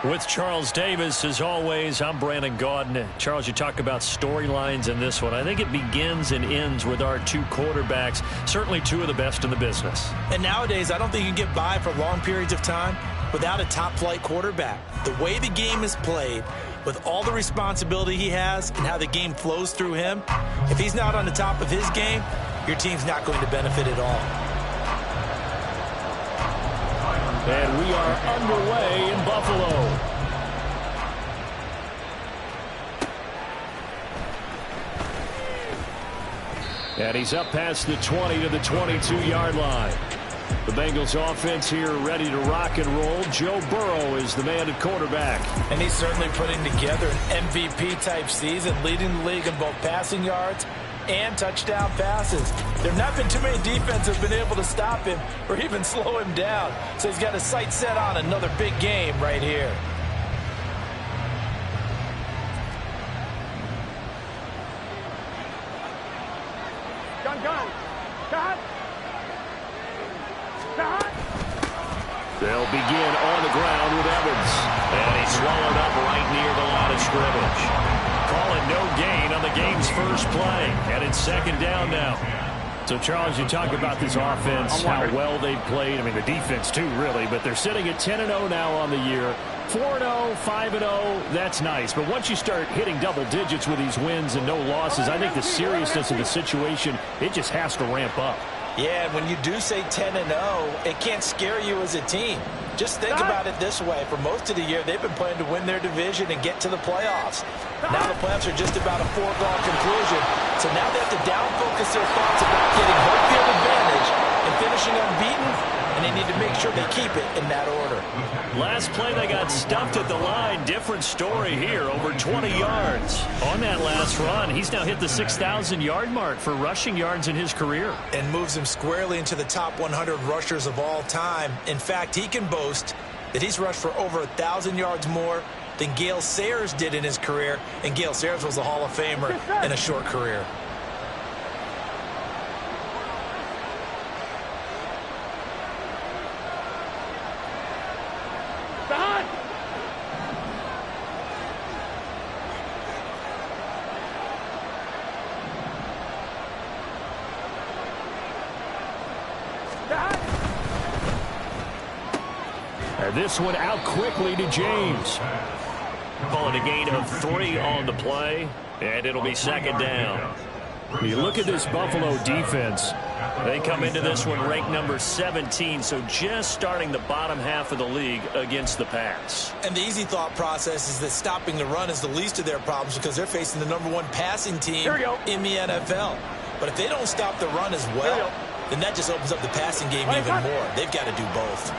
With Charles Davis, as always, I'm Brandon Gaudin. Charles, you talk about storylines in this one. I think it begins and ends with our two quarterbacks, certainly two of the best in the business. And nowadays, I don't think you can get by for long periods of time without a top-flight quarterback. The way the game is played, with all the responsibility he has and how the game flows through him, if he's not on the top of his game, your team's not going to benefit at all. And we are underway in Buffalo. And he's up past the 20 to the 22-yard line. The Bengals offense here ready to rock and roll. Joe Burrow is the man at quarterback. And he's certainly putting together an MVP-type season, leading the league in both passing yards and touchdown passes. There have not been too many defenses have been able to stop him or even slow him down. So he's got his sights set on another big game right here. They'll begin on the ground with Evans. And he's swallowed up right near the line of scrimmage. Call it no gain on the game's first play. And it's second down now. So, Charles, you talk about this offense, how well they've played. I mean, the defense, too, really. But they're sitting at 10-0 now on the year. 4-0, 5-0, that's nice. But once you start hitting double digits with these wins and no losses, I think the seriousness of the situation, it just has to ramp up. Yeah, and when you do say 10-0, it can't scare you as a team. Just think about it this way. For most of the year, they've been playing to win their division and get to the playoffs. Now the playoffs are just about a foregone conclusion. So now they have to down-focus their thoughts about getting home field advantage and finishing unbeaten, and they need to make sure they keep it in that order. Last play, they got stuffed at the line. Different story here, over 20 yards. On that last run, he's now hit the 6,000-yard mark for rushing yards in his career. And moves him squarely into the top 100 rushers of all time. In fact, he can boast that he's rushed for over 1,000 yards more than Gale Sayers did in his career. And Gale Sayers was a Hall of Famer in a short career. This one out quickly to James. Calling a gain of 3 on the play, and it'll be second down. You look at this Buffalo defense. They come into this one ranked number 17, so just starting the bottom half of the league against the pass. And the easy thought process is that stopping the run is the least of their problems because they're facing the number 1 passing team in the NFL. But if they don't stop the run as well, then that just opens up the passing game even more. They've got to do both.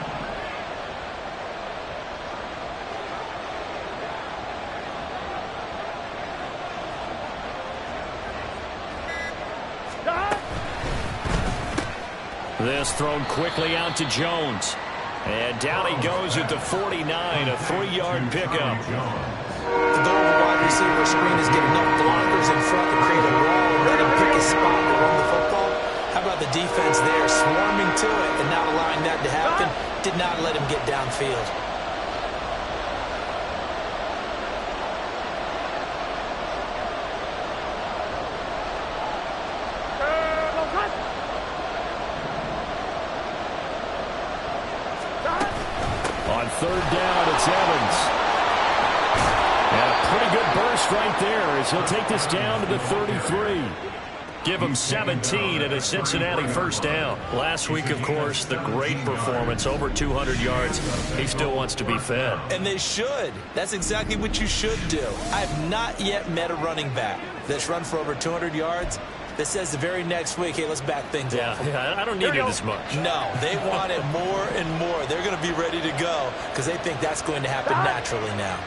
This thrown quickly out to Jones. And down he goes at the 49, a 3-yard pickup. The goal of a wide receiver screen is get enough blockers in front to create a wall and let him pick a spot to run the football. How about the defense there swarming to it and not allowing that to happen? Did not let him get downfield. Third down, it's Evans. And a pretty good burst right there as he'll take this down to the 33. Give him 17 at a Cincinnati first down. Last week, of course, the great performance, over 200 yards. He still wants to be fed. And they should. That's exactly what you should do. I have not yet met a running back that's run for over 200 yards that says the very next week, hey, let's back things up. Yeah, I don't need it as much. No, they want it more and more. They're going to be ready to go because they think that's going to happen naturally now.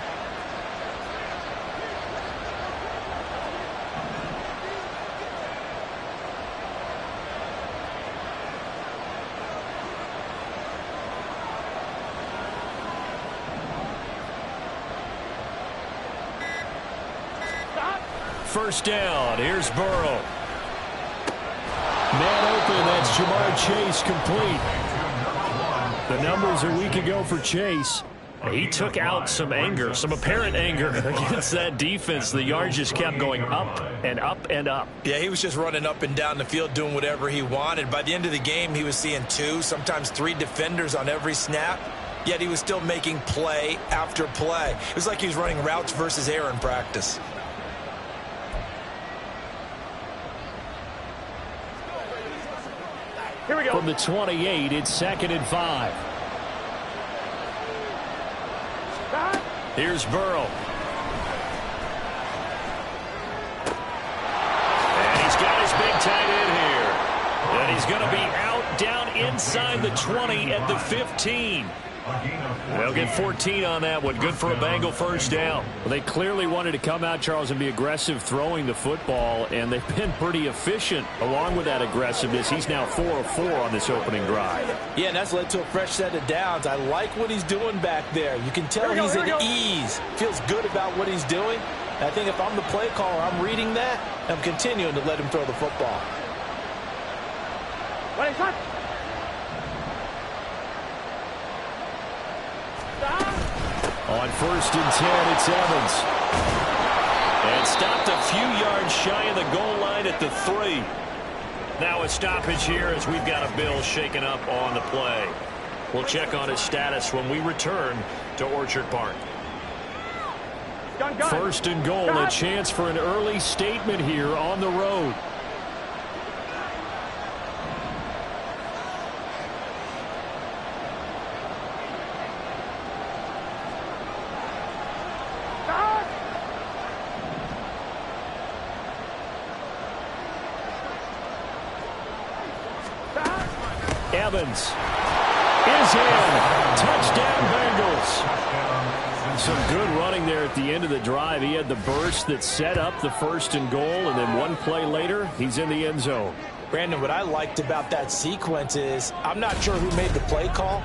First down, here's Burrow. Man open, that's Jamar Chase complete. The numbers a week ago for Chase. He took out some anger, some apparent anger against that defense. The yards just kept going up and up and up. Yeah, he was just running up and down the field doing whatever he wanted. By the end of the game, he was seeing 2, sometimes 3 defenders on every snap, yet he was still making play after play. It was like he was running routes versus air in practice. Here we go. From the 28, it's 2nd and 5. Here's Burrow. And he's got his big tight end here. And he's going to be out down inside the 20 at the 15. They'll get 14 on that one. Good for a Bengal first down. Well, they clearly wanted to come out, Charles, and be aggressive throwing the football, and they've been pretty efficient along with that aggressiveness. He's now 4 of 4 on this opening drive. Yeah, and that's led to a fresh set of downs. I like what he's doing back there. You can tell he's at ease. Feels good about what he's doing. And I think if I'm the play caller, I'm reading that, and I'm continuing to let him throw the football. On 1st and 10, it's Evans. And stopped a few yards shy of the goal line at the 3. Now a stoppage here as we've got a Bill shaken up on the play. We'll check on his status when we return to Orchard Park. 1st and goal, a chance for an early statement here on the road. Evans is in. Touchdown, Bengals. Some good running there at the end of the drive. He had the burst that set up the 1st and goal, and then one play later, he's in the end zone. Brandon, what I liked about that sequence is I'm not sure who made the play call,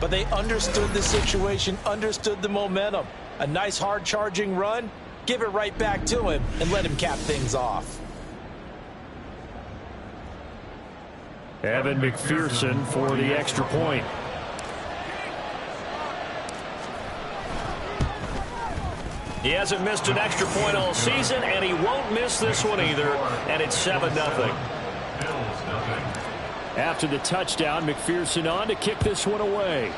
but they understood the situation, understood the momentum. A nice hard-charging run, give it right back to him, and let him cap things off. Evan McPherson for the extra point. He hasn't missed an extra point all season, and he won't miss this one either, and it's 7-0. After the touchdown, McPherson on to kick this one away.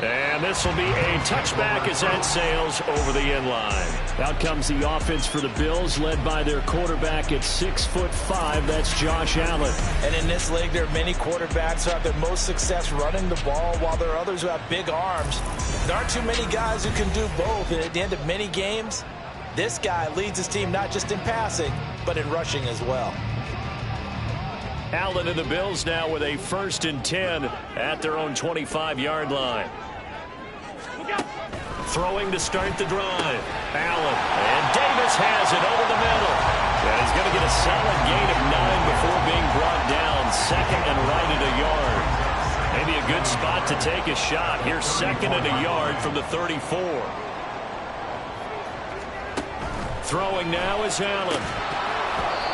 And this will be a touchback as that sails over the end line. Out comes the offense for the Bills, led by their quarterback at 6'5". That's Josh Allen. And in this league, there are many quarterbacks who have their most success running the ball, while there are others who have big arms. There aren't too many guys who can do both. And at the end of many games, this guy leads his team not just in passing, but in rushing as well. Allen and the Bills now with a 1st and 10 at their own 25-yard line. Throwing to start the drive. Allen. And Davis has it over the middle. And he's going to get a solid gain of 9 before being brought down. 2nd and right at a yard. Maybe a good spot to take a shot. Here's 2nd and a yard from the 34. Throwing now is Allen.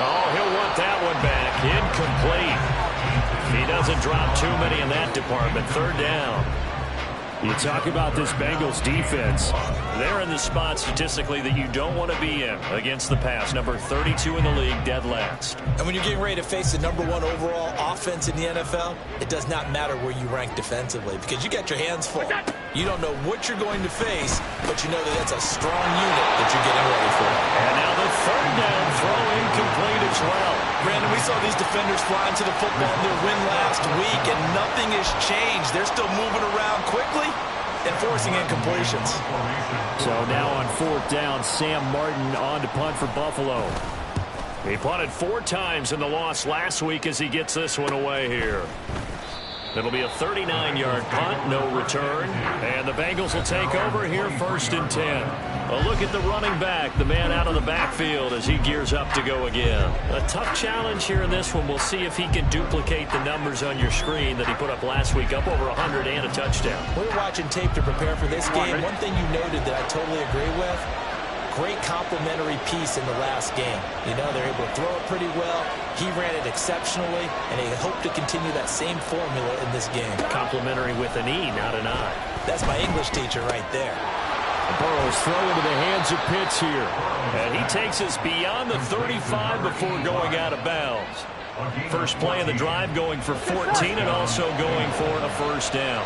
Oh, he'll want that one back. Incomplete. He doesn't drop too many in that department. 3rd down. You talk about this Bengals defense. They're in the spot statistically that you don't want to be in against the pass. Number 32 in the league, dead last. And when you're getting ready to face the #1 overall offense in the NFL, it does not matter where you rank defensively because you got your hands full. You don't know what you're going to face, but you know that that's a strong unit that you're getting ready for. And now the 3rd down throw incomplete as well. Brandon, we saw these defenders flying to the football in their win last week, and nothing has changed. They're still moving around quickly and forcing incompletions. So now on 4th down, Sam Martin on to punt for Buffalo. He punted 4 times in the loss last week as he gets this one away here. It'll be a 39-yard punt, no return. And the Bengals will take over here 1st and 10. A look at the running back, the man out of the backfield as he gears up to go again. A tough challenge here in this one. We'll see if he can duplicate the numbers on your screen that he put up last week, up over 100 and a touchdown. We're watching tape to prepare for this game. One thing you noted that I totally agree with, great complementary piece in the last game. You know, they're able to throw it pretty well. He ran it exceptionally, and they hope to continue that same formula in this game. Complimentary with an E, not an I. That's my English teacher right there. Burrow's throw into the hands of Pitts here. And he takes us beyond the 35 before going out of bounds. First play of the drive going for 14 and also going for a first down.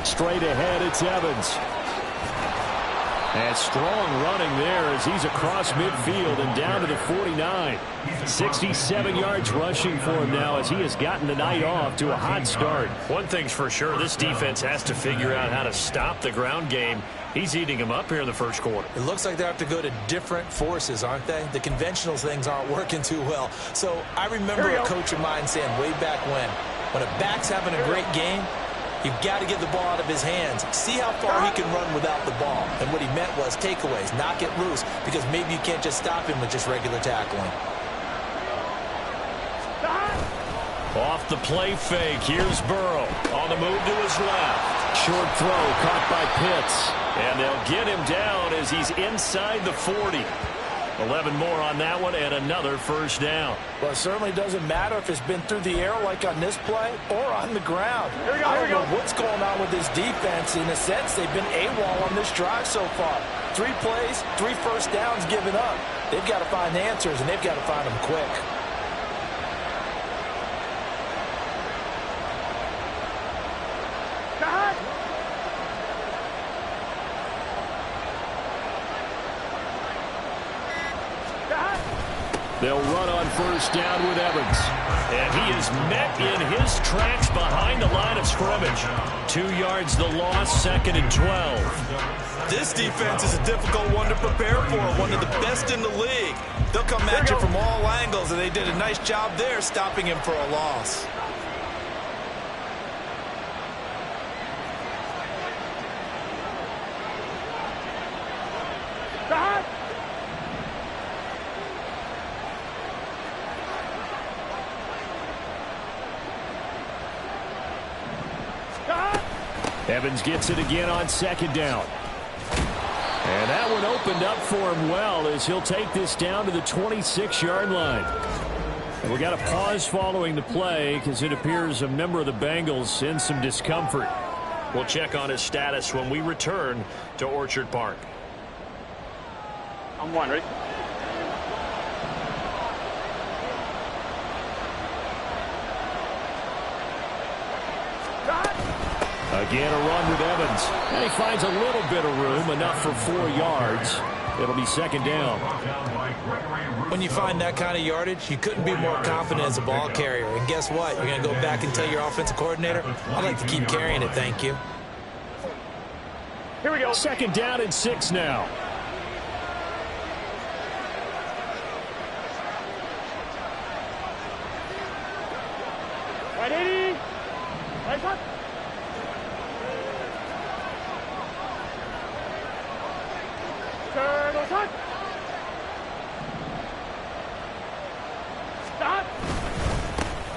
Straight ahead, it's Evans. And strong running there as he's across midfield and down to the 49. 67 yards rushing for him now as he has gotten the night off to a hot start. One thing's for sure, this defense has to figure out how to stop the ground game. He's eating them up here in the first quarter. It looks like they have to go to different forces, aren't they? The conventional things aren't working too well. So I remember a coach of mine saying way back when a back's having a great game, you've got to get the ball out of his hands. See how far he can run without the ball. And what he meant was takeaways, knock it loose, because maybe you can't just stop him with just regular tackling. Off the play fake, here's Burrow. On the move to his left. Short throw caught by Pitts. And they'll get him down as he's inside the 40. 11 more on that one and another first down. Well, it certainly doesn't matter if it's been through the air like on this play or on the ground. I don't know what's going on with this defense. In a sense, they've been AWOL on this drive so far. 3 plays, 3 first downs given up. They've got to find answers, and they've got to find them quick. They'll run on first down with Evans. And he is met in his tracks behind the line of scrimmage. 2 yards the loss, 2nd and 12. This defense is a difficult one to prepare for, one of the best in the league. They'll come at you from all angles, and they did a nice job there stopping him for a loss. Evans gets it again on 2nd down. And that one opened up for him well as he'll take this down to the 26-yard line. And we got a pause following the play because it appears a member of the Bengals in some discomfort. We'll check on his status when we return to Orchard Park. I'm one, ready? Again, a run with Evans. And he finds a little bit of room, enough for 4 yards. It'll be 2nd down. When you find that kind of yardage, you couldn't be more confident as a ball carrier. And guess what? You're going to go back and tell your offensive coordinator, I'd like to keep carrying it, thank you. Here we go. 2nd down and 6 now. Right, Eddy. Right, up.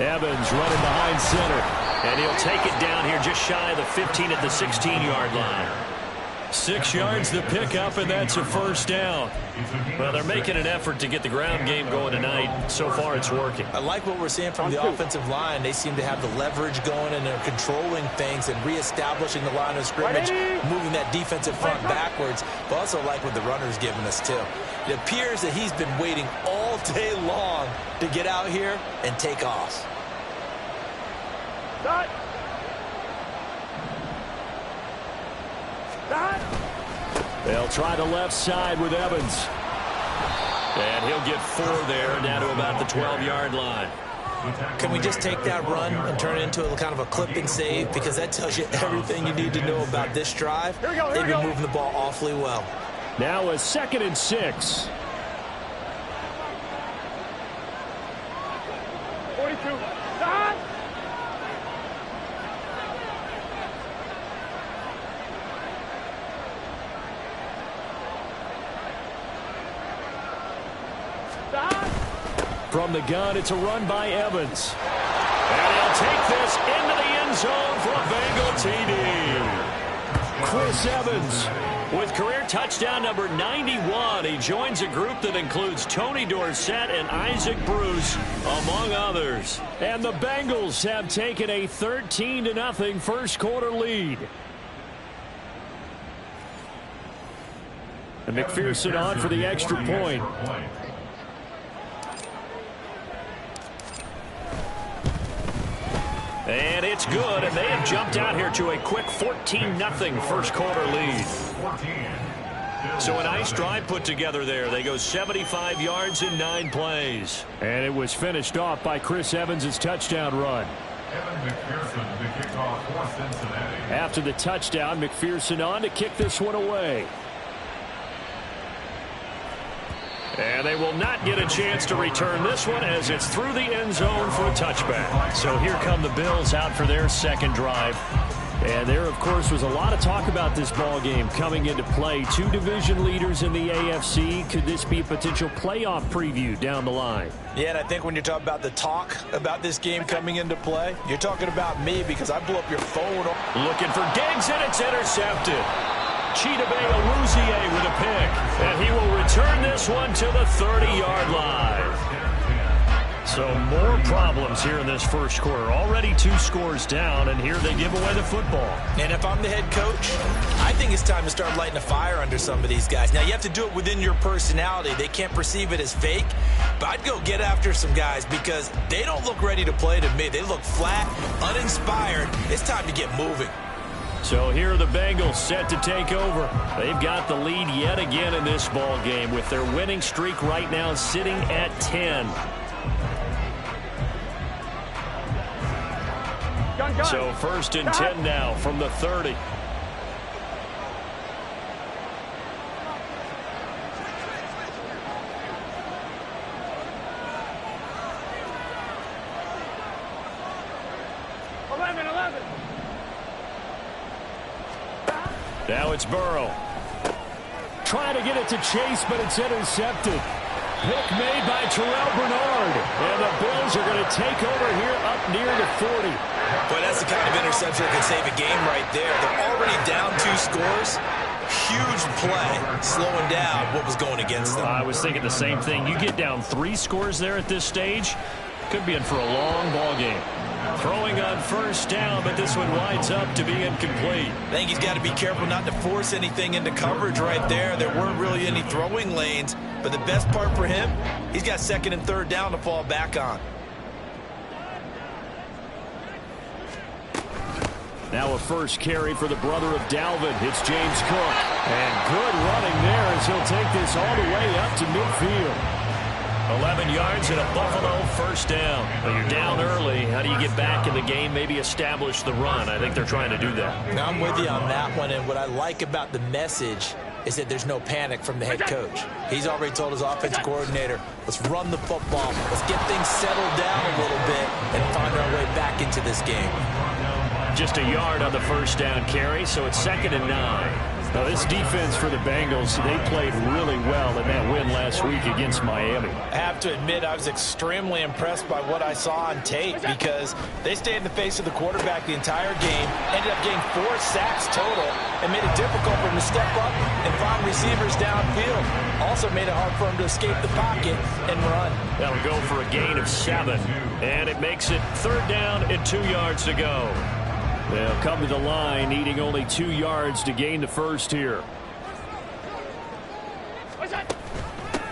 Evans running behind center. And he'll take it down here just shy of the 15 at the 16-yard line. 6 yards the pickup, and that's a first down. Well, they're making an effort to get the ground game going tonight. So far, it's working. I like what we're seeing from the offensive line. They seem to have the leverage going, and they're controlling things and reestablishing the line of scrimmage, moving that defensive front backwards. But also like what the runner's giving us, too. It appears that he's been waiting all day long to get out here and take off. Start. They'll try the left side with Evans. And he'll get 4 there, down to about the 12-yard line. Can we just take that run and turn it into a kind of a clip and save? Because that tells you everything you need to know about this drive. They've been moving the ball awfully well. Now a 2nd and 6. 42. Start. From the gun, it's a run by Evans. And he'll take this into the end zone for a Bengal TD. Chris Evans with career touchdown number 91. He joins a group that includes Tony Dorsett and Isaac Bruce, among others. And the Bengals have taken a 13-0 first quarter lead. And McPherson on for the extra point. And it's good, and they have jumped out here to a quick 14-0 first quarter lead. So a nice drive put together there. They go 75 yards in 9 plays. And it was finished off by Chris Evans' touchdown run. McPherson, the kickoff for Cincinnati. After the touchdown, McPherson on to kick this one away. And they will not get a chance to return this one as it's through the end zone for a touchback. So here come the Bills out for their second drive. And there, of course, was a lot of talk about this ball game coming into play. 2 division leaders in the AFC. Could this be a potential playoff preview down the line? Yeah, and I think when you're talking about the talk about this game coming into play, you're talking about me because I blew up your phone. Looking for Diggs, and it's intercepted. Chidobe Awuzie with a pick, and he will return this one to the 30-yard line. So more problems here in this first quarter. Already 2 scores down, and here they give away the football. And if I'm the head coach, I think it's time to start lighting a fire under some of these guys. Now, you have to do it within your personality. They can't perceive it as fake, but I'd go get after some guys because they don't look ready to play to me. They look flat, uninspired. It's time to get moving. So here are the Bengals set to take over. They've got the lead yet again in this ball game with their winning streak right now sitting at 10. So first and 10 now from the 30. Now it's Burrow. Trying to get it to Chase, but it's intercepted. Pick made by Terrell Bernard. And the Bills are going to take over here up near the 40. Boy, that's the kind of interception that could save a game right there. They're already down 2 scores. Huge play, slowing down what was going against them. I was thinking the same thing. You get down 3 scores there at this stage, could be in for a long ball game. Throwing on first down, but this one winds up to be incomplete. I think he's got to be careful not to force anything into coverage right there. There weren't really any throwing lanes, but the best part for him, he's got 2nd and 3rd down to fall back on. Now a first carry for the brother of Dalvin. It's James Cook. And good running there as he'll take this all the way up to midfield. 11 yards and a Buffalo first down. Well, you're down early. How do you get back in the game, maybe establish the run? I think they're trying to do that. Now, I'm with you on that one, and what I like about the message is that there's no panic from the head coach. He's already told his offensive coordinator, let's run the football, let's get things settled down a little bit and find our way back into this game. Just a yard on the first down carry, so it's 2nd and 9. Now, this defense for the Bengals, they played really well in that win last week against Miami. I have to admit, I was extremely impressed by what I saw on tape because they stayed in the face of the quarterback the entire game, ended up getting 4 sacks total, and made it difficult for him to step up and find receivers downfield. Also made it hard for him to escape the pocket and run. That'll go for a gain of 7, and it makes it 3rd down and 2 yards to go. They'll come to the line, needing only 2 yards to gain the first here.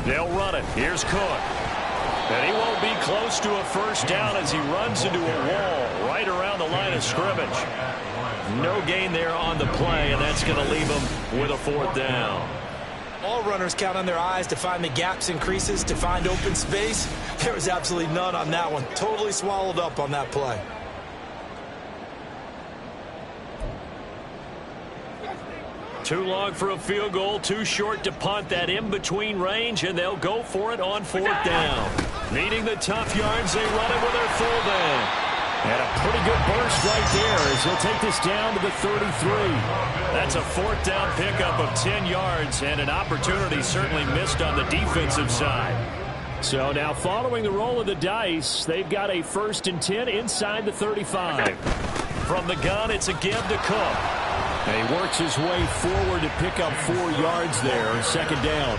They'll run it. Here's Cook. And he won't be close to a first down as he runs into a wall right around the line of scrimmage. No gain there on the play, and that's going to leave him with a 4th down. All runners count on their eyes to find the gaps and creases, to find open space. There was absolutely none on that one. Totally swallowed up on that play. Too long for a field goal, too short to punt. That in-between range, and they'll go for it on 4th down. Needing the tough yards, they run it with their fullback. And a pretty good burst right there as he'll take this down to the 33. That's a 4th down pickup of 10 yards, and an opportunity certainly missed on the defensive side. So now following the roll of the dice, they've got a 1st and 10 inside the 35. From the gun, it's a give to Cook. And he works his way forward to pick up 4 yards there, 2nd down.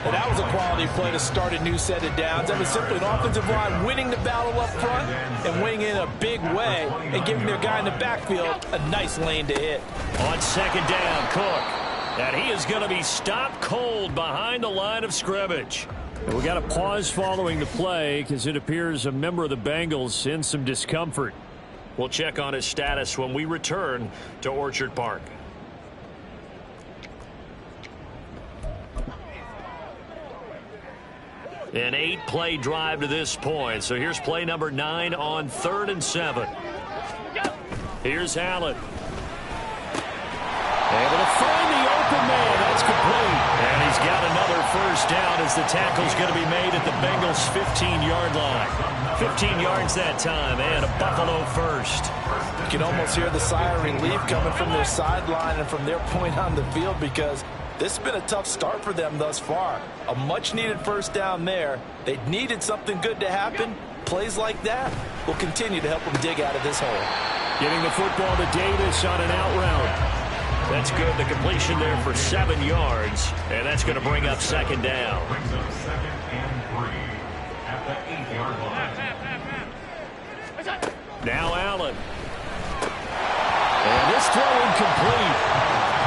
And that was a quality play to start a new set of downs. That was simply an offensive line winning the battle up front and winning in a big way and giving their guy in the backfield a nice lane to hit. On 2nd down, Cook. And he is going to be stopped cold behind the line of scrimmage. And we got a pause following the play because it appears a member of the Bengals in some discomfort. We'll check on his status when we return to Orchard Park. An 8-play drive to this point. So here's play number 9 on 3rd and 7. Here's Allen. Able to find the open man. That's complete. And he's got another 1st down as the tackle's going to be made at the Bengals' 15-yard line. 15 yards that time and a Buffalo 1st. You can almost hear the sigh of relief coming from their sideline and from their point on the field because this has been a tough start for them thus far. A much-needed 1st down there. They needed something good to happen. Plays like that will continue to help them dig out of this hole. Getting the football to Davis on an out route. That's good. The completion there for 7 yards. And that's going to bring up 2nd down. Brings up 2nd and 3 at the 8-yard line. Now Allen. And this throw incomplete.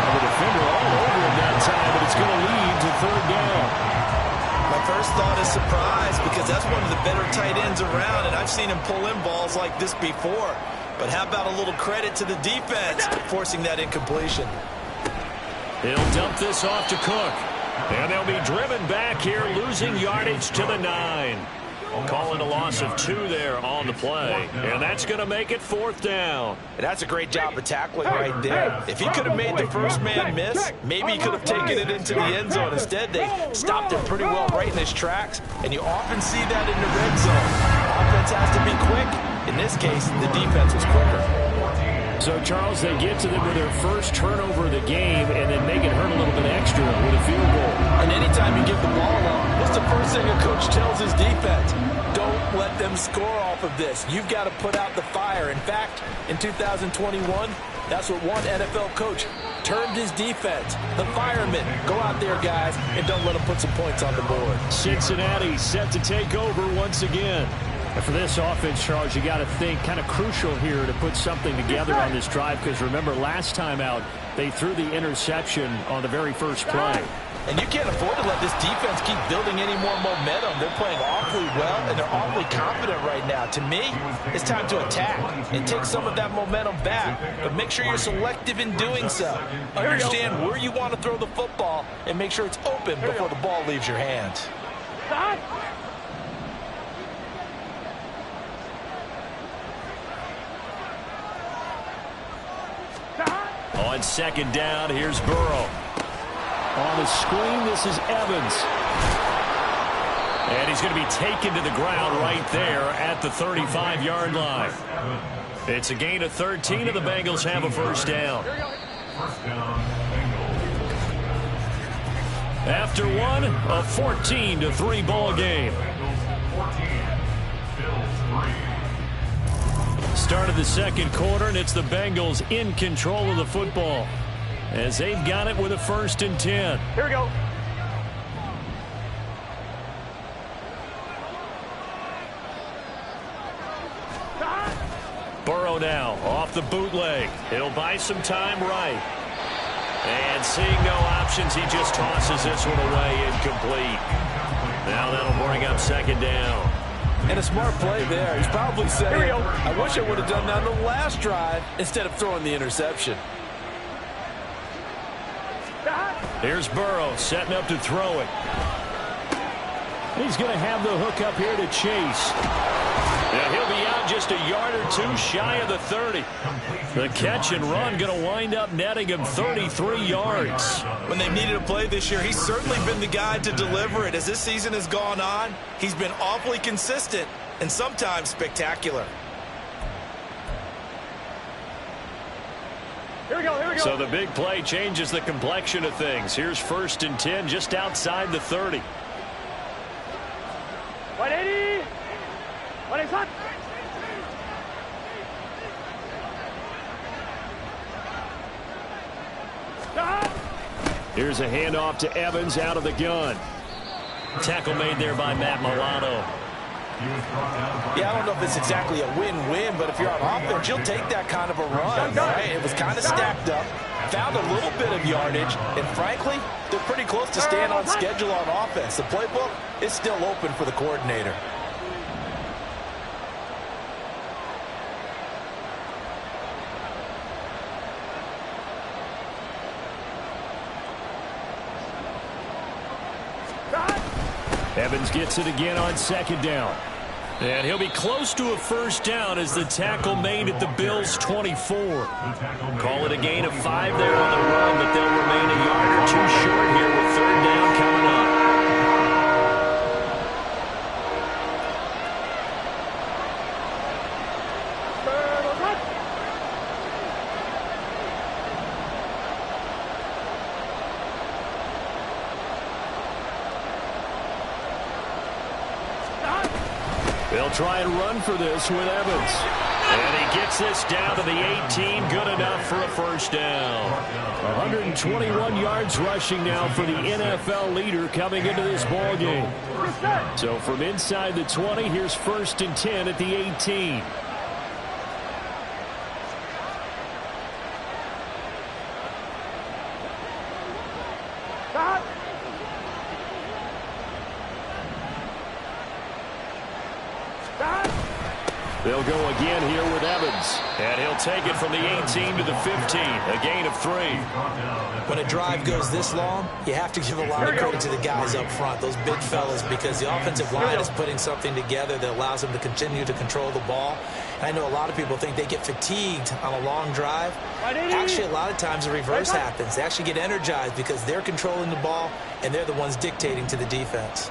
The defender all over him that time, but it's going to lead to 3rd down. My first thought is surprise because that's one of the better tight ends around, and I've seen him pull in balls like this before. But how about a little credit to the defense forcing that incompletion? He'll dump this off to Cook. And they'll be driven back here, losing yardage to the 9. Calling a loss of 2 there on the play. And that's going to make it 4th down. And that's a great job of tackling right there. If he could have made the first man miss, maybe he could have taken it into the end zone. Instead, they stopped it pretty well right in his tracks. And you often see that in the red zone. Offense has to be quick. In this case, the defense was quicker. So, Charles, they get to them with their first turnover of the game and then make it hurt a little bit extra with a field goal. And anytime you give the ball up, what's the first thing a coach tells his defense? Don't let them score off of this. You've got to put out the fire. In fact, in 2021, that's what one NFL coach termed his defense. The firemen. Go out there, guys, and don't let them put some points on the board. Cincinnati set to take over once again. And for this offense, Charles, you got to think kind of crucial here to put something together on this drive because remember last time out they threw the interception on the very first play. And you can't afford to let this defense keep building any more momentum. They're playing awfully well, and they're awfully confident right now. To me, it's time to attack and take some of that momentum back, but make sure you're selective in doing so. Understand where you want to throw the football and make sure it's open before the ball leaves your hands. On 2nd down, here's Burrow. On the screen, this is Evans. And he's going to be taken to the ground right there at the 35-yard line. It's a gain of 13, and the Bengals have a 1st down. After one, a 14-3 ball game. Start of the 2nd quarter, and it's the Bengals in control of the football as they've got it with a 1st and 10. Here we go. Burrow now off the bootleg. He'll buy some time right. And seeing no options, he just tosses this one away incomplete. Now that'll bring up 2nd down. And a smart play there. He's probably saying, I wish I would have done that on the last drive instead of throwing the interception. Here's Burrow setting up to throw it. He's going to have the hook up here to Chase. And he'll be out just a yard or 2 shy of the 30. The catch and run going to wind up netting him 33 yards. When they've needed a play this year, he's certainly been the guy to deliver it. As this season has gone on, he's been awfully consistent and sometimes spectacular. Here we go, here we go. So the big play changes the complexion of things. Here's 1st and 10 just outside the 30. Right, Eddy. Right, shot. Here's a handoff to Evans out of the gun. Tackle made there by Matt Milano. Yeah, I don't know if it's exactly a win-win, but if you're on offense, you'll take that kind of a run, right? It was kind of stacked up, found a little bit of yardage, and frankly, they're pretty close to staying on schedule on offense. The playbook is still open for the coordinator. Evans gets it again on second down. And he'll be close to a first down as the tackle made at the Bills' 24. Call it a gain of 5 there on the run, but they'll remain a yard or two short here with third down coming up. They'll try and run for this with Evans. And he gets this down to the 18, good enough for a first down. 121 yards rushing now for the NFL leader coming into this ball game. So from inside the 20, here's 1st and 10 at the 18. They'll go again here with Evans. And he'll take it from the 18 to the 15. A gain of 3. When a drive goes this long, you have to give a lot of credit to the guys up front, those big fellas, because the offensive line is putting something together that allows them to continue to control the ball. And I know a lot of people think they get fatigued on a long drive. Actually, a lot of times the reverse happens. They actually get energized because they're controlling the ball, and they're the ones dictating to the defense.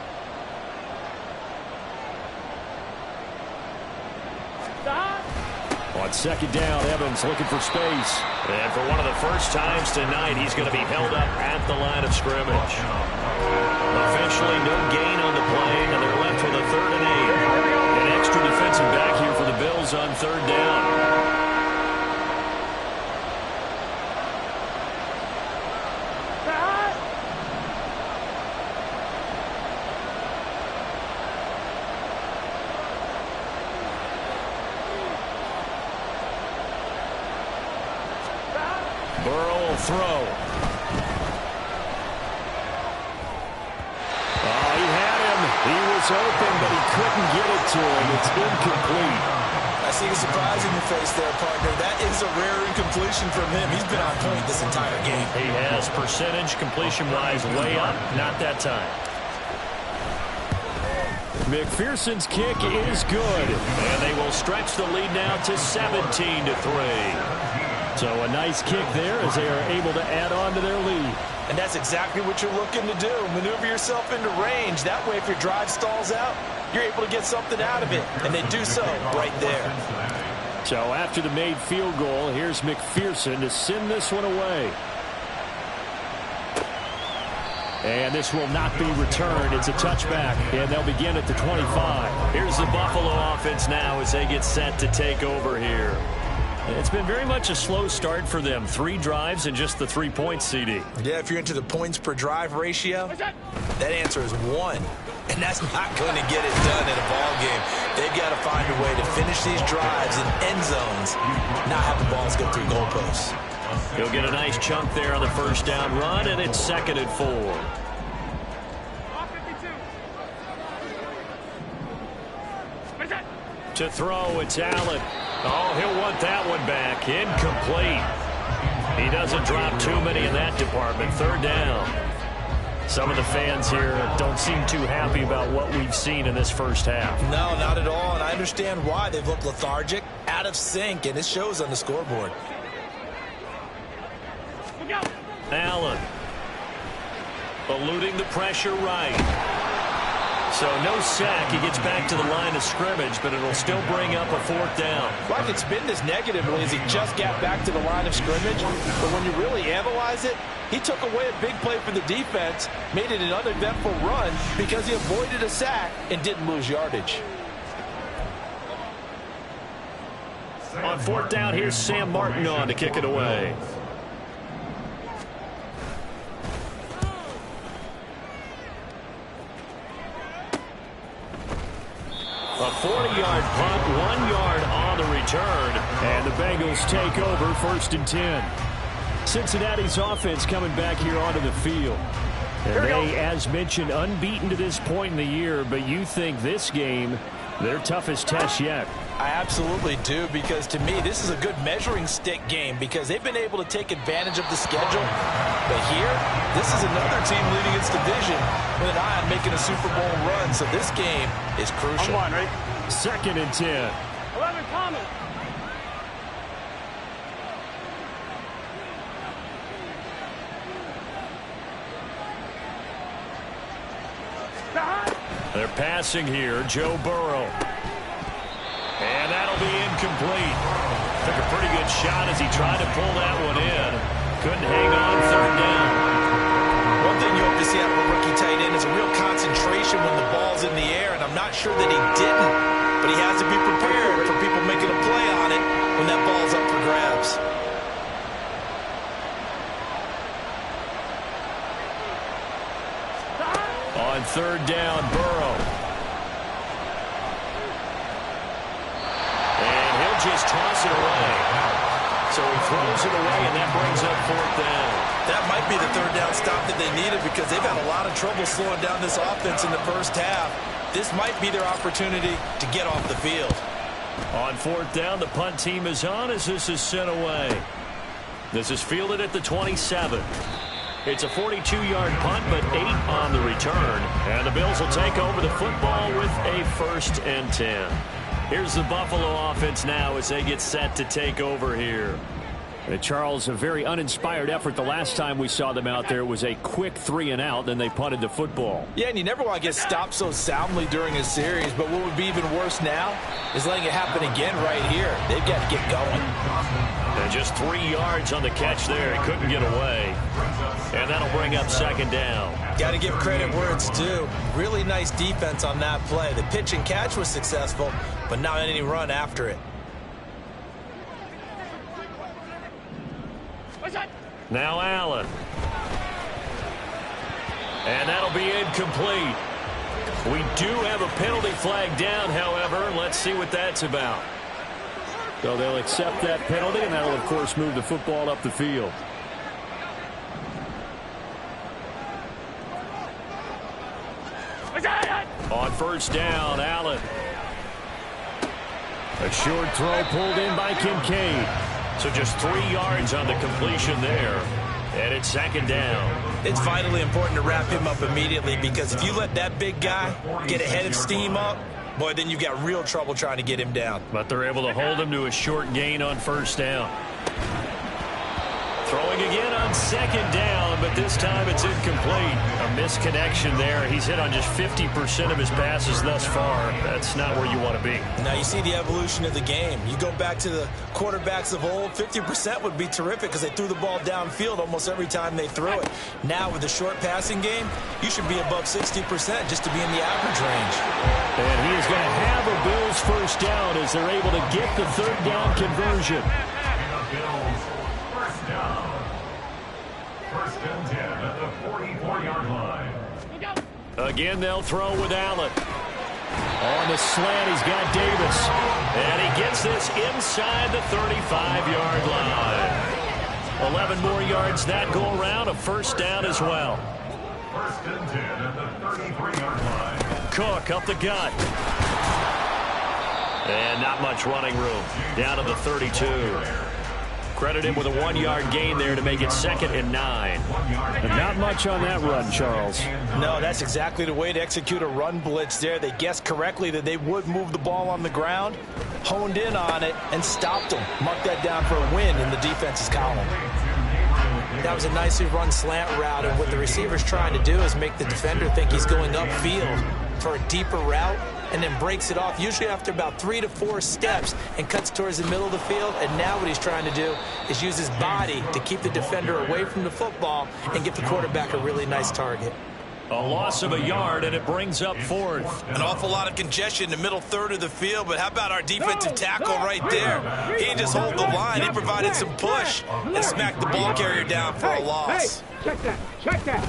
On second down, Evans looking for space. And for one of the first times tonight, he's going to be held up at the line of scrimmage. Eventually, no gain on the play, and they're left with a 3rd and 8. An extra defensive back here for the Bills on third down. Throw. Oh, he had him. He was open, but he couldn't get it to him. It's incomplete. I see a surprise in your face there, partner. That is a rare incompletion from him. He's been on point this entire game. He has. Percentage completion-wise way up. Not that time. McPherson's kick is good. And they will stretch the lead now to 17 to 3. So a nice kick there as they are able to add on to their lead. And that's exactly what you're looking to do. Maneuver yourself into range. That way, if your drive stalls out, you're able to get something out of it. And they do so right there. So after the made field goal, here's McPherson to send this one away. And this will not be returned. It's a touchback, and they'll begin at the 25. Here's the Buffalo offense now as they get set to take over here. It's been very much a slow start for them. 3 drives and just the 3 points, CD. Yeah, if you're into the points per drive ratio, that answer is 1. And that's not going to get it done in a ball game. They've got to find a way to finish these drives in end zones, not have the balls go through goalposts. He'll get a nice chunk there on the first down run, and it's 2nd and 4. To throw, it's Allen. Oh, he'll want that one back. Incomplete. He doesn't drop too many in that department. 3rd down. Some of the fans here don't seem too happy about what we've seen in this first half. No, not at all, and I understand why. They've looked lethargic, out of sync, and it shows on the scoreboard. Allen. Eluding the pressure right. So no sack. He gets back to the line of scrimmage, but it'll still bring up a 4th down. Like it's been this negatively as he just got back to the line of scrimmage. But when you really analyze it, He took away a big play for the defense, made it an uneventful run because he avoided a sack and didn't lose yardage. On fourth down, here's Sam Martin on to kick it away. A 40-yard punt, 1 yard on the return, and the Bengals take over 1st and 10. Cincinnati's offense coming back here onto the field. And they, as mentioned, unbeaten to this point in the year, but you think this game, their toughest test yet. I absolutely do, because to me, this is a good measuring stick game because they've been able to take advantage of the schedule. But here, this is another team leading its division with an eye on making a Super Bowl run. So this game is crucial. On one, right? 2nd and 10. 11 coming. They're passing here, Joe Burrow. And that'll be incomplete. Took a pretty good shot as he tried to pull that one in. Couldn't hang on 3rd down. One thing you hope to see out of a rookie tight end is a real concentration when the ball's in the air, and I'm not sure that he didn't, but he has to be prepared for people making a play on it when that ball's up for grabs. On 3rd down, Burrow. And he'll just toss it away. So he throws it away, and that brings up 4th down. That might be the 3rd down stop that they needed because they've had a lot of trouble slowing down this offense in the first half. This might be their opportunity to get off the field. On 4th down, the punt team is on as this is sent away. This is fielded at the 27. It's a 42-yard punt, but 8 on the return. And the Bills will take over the football with a 1st and 10. Here's the Buffalo offense now as they get set to take over here. Charles, a very uninspired effort the last time we saw them out there. It was a quick 3 and out, then they punted the football. Yeah, and you never want to get stopped so soundly during a series, but what would be even worse now is letting it happen again right here. They've got to get going. And just 3 yards on the catch there. He couldn't get away. And that'll bring up 2nd down. Got to give credit where it's due. Really nice defense on that play. The pitch and catch was successful, but not any run after it. Now Allen. And that'll be incomplete. We do have a penalty flag down, however. Let's see what that's about. So they'll accept that penalty, and that'll, of course, move the football up the field. On 1st down, Allen. A short throw pulled in by Kincaid. So just 3 yards on the completion there. And it's 2nd down. It's vitally important to wrap him up immediately because if you let that big guy get ahead of steam up, boy, then you've got real trouble trying to get him down. But they're able to hold him to a short gain on 1st down. Throwing again on 2nd down, but this time it's incomplete. A misconnection there. He's hit on just 50% of his passes thus far. That's not where you want to be. Now you see the evolution of the game. You go back to the quarterbacks of old, 50% would be terrific because they threw the ball downfield almost every time they threw it. Now with the short passing game, you should be above 60% just to be in the average range. And he is going to have a Bills 1st down as they're able to get the 3rd down conversion. Again, they'll throw with Allen. On the slant, he's got Davis. And he gets this inside the 35-yard line. 11 more yards that go around, a 1st down as well. 1st and 10 at the 33-yard line. Cook up the gut. And not much running room. Down to the 32. Credit him with a 1-yard gain there to make it 2nd and 9. And not much on that run, Charles. No, that's exactly the way to execute a run blitz there. They guessed correctly that they would move the ball on the ground, honed in on it, and stopped them. Marked that down for a win in the defense's column. That was a nicely run slant route, and what the receiver's trying to do is make the defender think he's going upfield for a deeper route. and then breaks it off, usually after about 3 to 4 steps, and cuts towards the middle of the field. And now what he's trying to do is use his body to keep the defender away from the football and get the quarterback a really nice target. A loss of a yard, and it brings up 4th. An awful lot of congestion in the middle third of the field, but how about our defensive tackle right there? He didn't just hold the line. He provided some push and smacked the ball carrier down for a loss. Check that. Check that.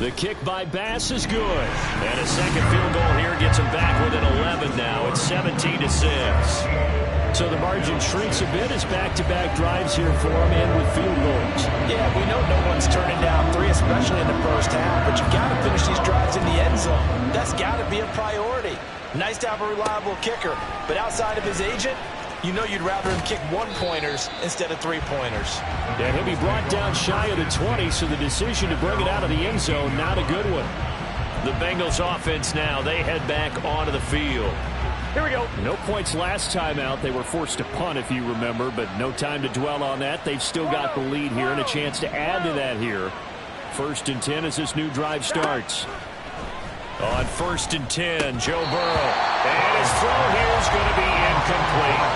The kick by Bass is good. And a second field goal here gets him back within 11 now. It's 17-6. So the margin shrinks a bit as back-to-back drives here for him and with field goals. Yeah, we know no one's turning down 3, especially in the first half, but you've got to finish these drives in the end zone. That's got to be a priority. Nice to have a reliable kicker, but outside of his agent, you know you'd rather him kick 1-pointers instead of 3-pointers. And he'll be brought down shy of the 20, so the decision to bring it out of the end zone, not a good one. The Bengals offense now, they head back onto the field. Here we go. No points last time out. They were forced to punt, if you remember, but no time to dwell on that. They've still got the lead here and a chance to add to that here. 1st and 10 as this new drive starts. On 1st and 10, Joe Burrow. And his throw here is going to be incomplete.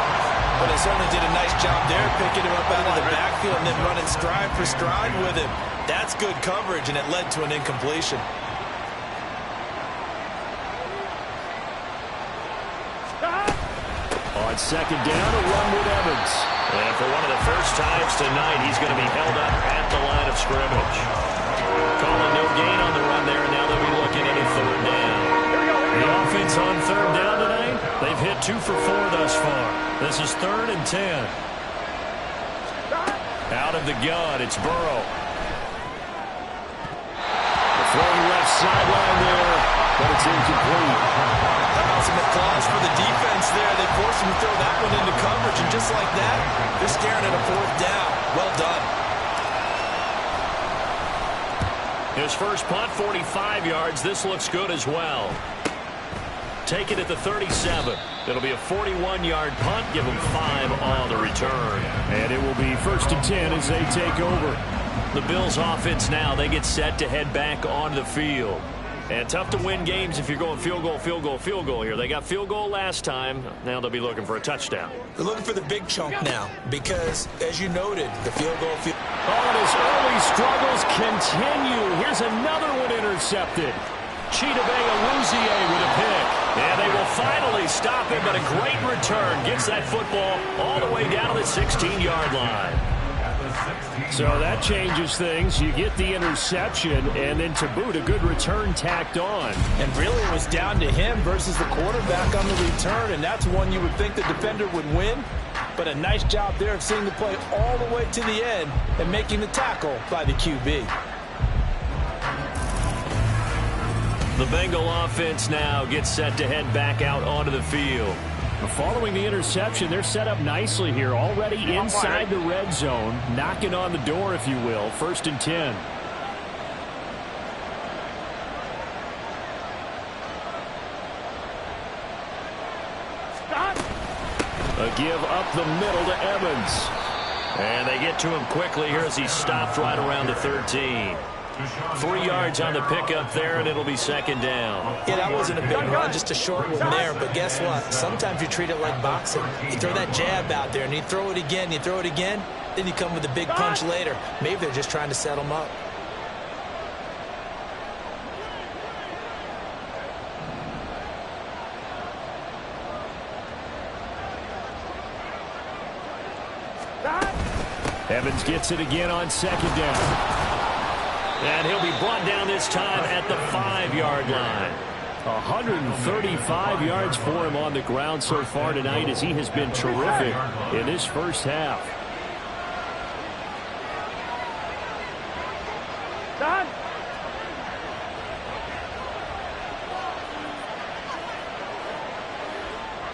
But they certainly did a nice job there, picking him up out of the backfield and then running stride for stride with him. That's good coverage, and it led to an incompletion. On 2nd down, a run with Evans. And for one of the first times tonight, he's going to be held up at the line of scrimmage. Calling no gain on the run there, and now they'll be looking at a 3rd down. The offense on 3rd down tonight, they've hit 2 for 4 thus far. This is 3rd and 10. Out of the gun, it's Burrow. The throwing left sideline there, but it's incomplete. Some applause for the defense there. They forced him to throw that one into coverage, and just like that, they're staring at a 4th down. Well done. His first punt, 45 yards. This looks good as well. Take it at the 37. It'll be a 41-yard punt. Give him 5 on the return. And it will be 1st and 10 as they take over. The Bills offense now, they get set to head back onto the field. And tough to win games if you're going field goal, field goal, field goal here. They got field goal last time. Now they'll be looking for a touchdown. They're looking for the big chunk now because, as you noted, the field goal. Oh, and his early struggles continue. Here's another one intercepted. Eddy-a Bengals with a pick. And they will finally stop him, but a great return. Gets that football all the way down to the 16-yard line. So that changes things. You get the interception, and then to boot, a good return tacked on. And really, it was down to him versus the quarterback on the return, and that's one you would think the defender would win. But a nice job there of seeing the play all the way to the end and making the tackle by the QB. The Bengal offense now gets set to head back out onto the field. Following the interception, they're set up nicely here, already inside the red zone, knocking on the door, if you will. 1st and 10. A give up the middle to Evans. And they get to him quickly here as he stopped right around the 13. 3 yards on the pickup there, and it'll be 2nd down. Yeah, that wasn't a big run, just a short one there. But guess what? Sometimes you treat it like boxing. You throw that jab out there, and you throw it again, then you come with a big punch later. Maybe they're just trying to set them up. Evans gets it again on 2nd down. And he'll be brought down this time at the 5-yard line. 135 yards for him on the ground so far tonight as he has been terrific in this first half. Done.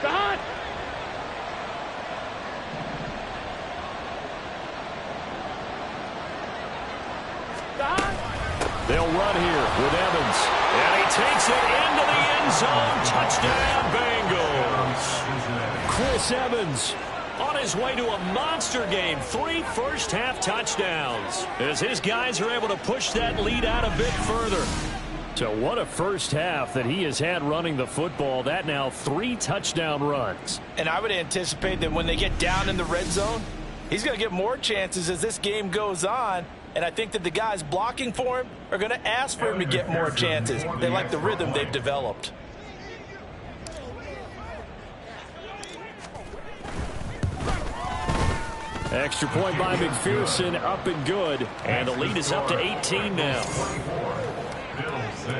Done. They'll run here with Evans. And he takes it into the end zone. Touchdown, Bengals. Chris Evans on his way to a monster game. 3 first-half touchdowns as his guys are able to push that lead out a bit further. So what a first half that he has had running the football. That now 3 touchdown runs. And I would anticipate that when they get down in the red zone, he's going to get more chances as this game goes on. And I think that the guys blocking for him are going to ask for him to get more chances. They like the rhythm they've developed. Extra point by McPherson, up and good. And the lead is up to 18 now.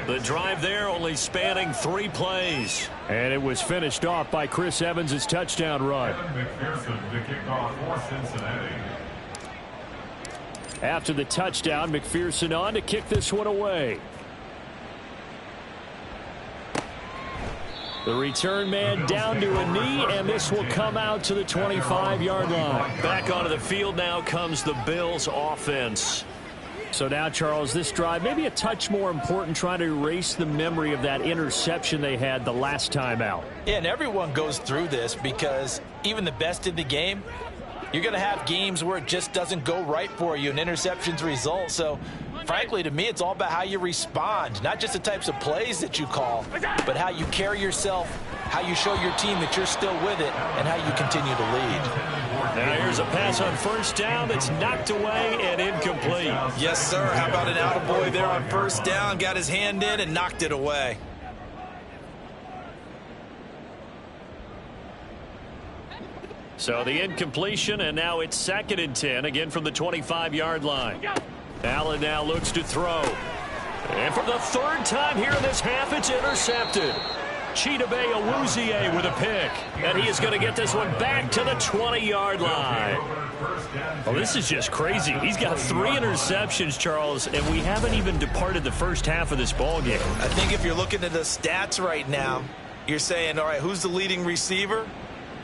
The drive there only spanning 3 plays. And it was finished off by Chris Evans' touchdown run. McPherson to kick off for Cincinnati. After the touchdown, McPherson on to kick this one away. The return man down to a knee, and this will come out to the 25-yard line. Back onto the field now comes the Bills offense. So now, Charles, this drive maybe a touch more important, trying to erase the memory of that interception they had the last time out. Yeah, and everyone goes through this because even the best in the game, you're going to have games where it just doesn't go right for you, and interceptions result. So, frankly, to me, it's all about how you respond, not just the types of plays that you call, but how you carry yourself, how you show your team that you're still with it, and how you continue to lead. Now here's a pass on first down that's knocked away and incomplete. Yes, sir. How about an attaboy there on first down? Got his hand in and knocked it away. So the incompletion, and now it's 2nd and 10, again from the 25-yard line. Allen now looks to throw. And for the 3rd time here in this half, it's intercepted. Chidobe Awuzie with a pick. And he is going to get this one back to the 20-yard line. Well, this is just crazy. He's got 3 interceptions, Charles, and we haven't even departed the first half of this ball game. I think if you're looking at the stats right now, you're saying, all right, who's the leading receiver?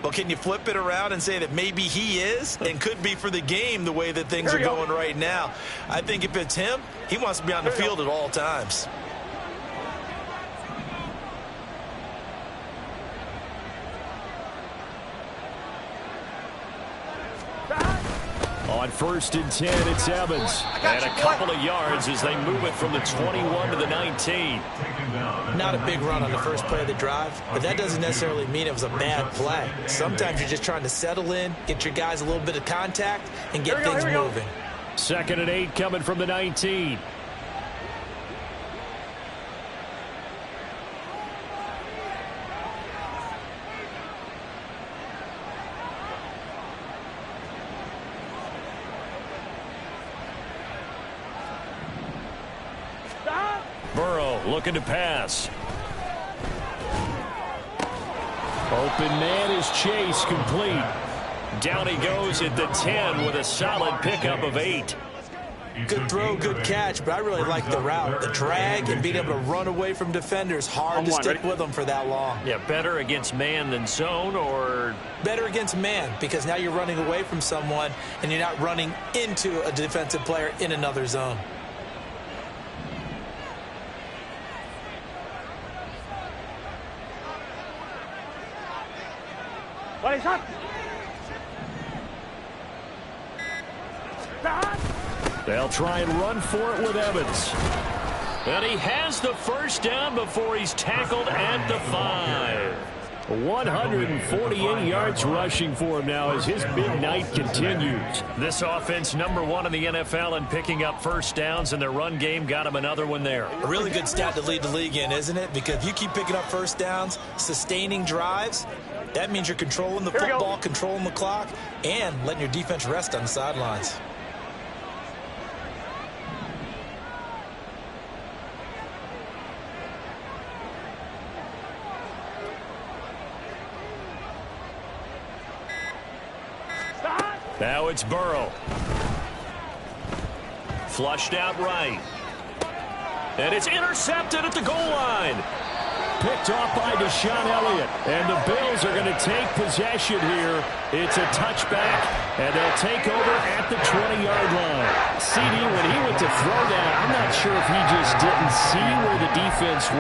Well, can you flip it around and say that maybe he is and could be for the game the way that things are going right now? I think if it's him, he wants to be on the field at all times. On 1st and 10, it's Evans. And a couple of yards as they move it from the 21 to the 19. Not a big run on the first play of the drive, but that doesn't necessarily mean it was a bad play. Sometimes you're just trying to settle in, get your guys a little bit of contact, and get things moving. 2nd and 8 coming from the 19. Burrow looking to pass. Open man is Chase, complete. Down he goes at the 10 with a solid pickup of 8. Good throw, good catch, but I really like the route. The drag and being able to run away from defenders. Hard to stick with them for that long. Yeah, better against man than zone, or? Better against man, because now you're running away from someone and you're not running into a defensive player in another zone. What is up? They'll try and run for it with Evans. And he has the first down before he's tackled at the 5. 148 yards rushing for him now as his big night continues. This offense #1 in the NFL in picking up first downs, and their run game got him another one there. A really good stat to lead the league in, isn't it? Because if you keep picking up first downs, sustaining drives, that means you're controlling the football, controlling the clock, and letting your defense rest on the sidelines. Now it's Burrow. Flushed out right. And it's intercepted at the goal line. Picked off by Deshaun Elliott. And the Bills are going to take possession here. It's a touchback, and they'll take over at the 20-yard line. CD, when he went to throw that, I'm not sure if he just didn't see where the defense was.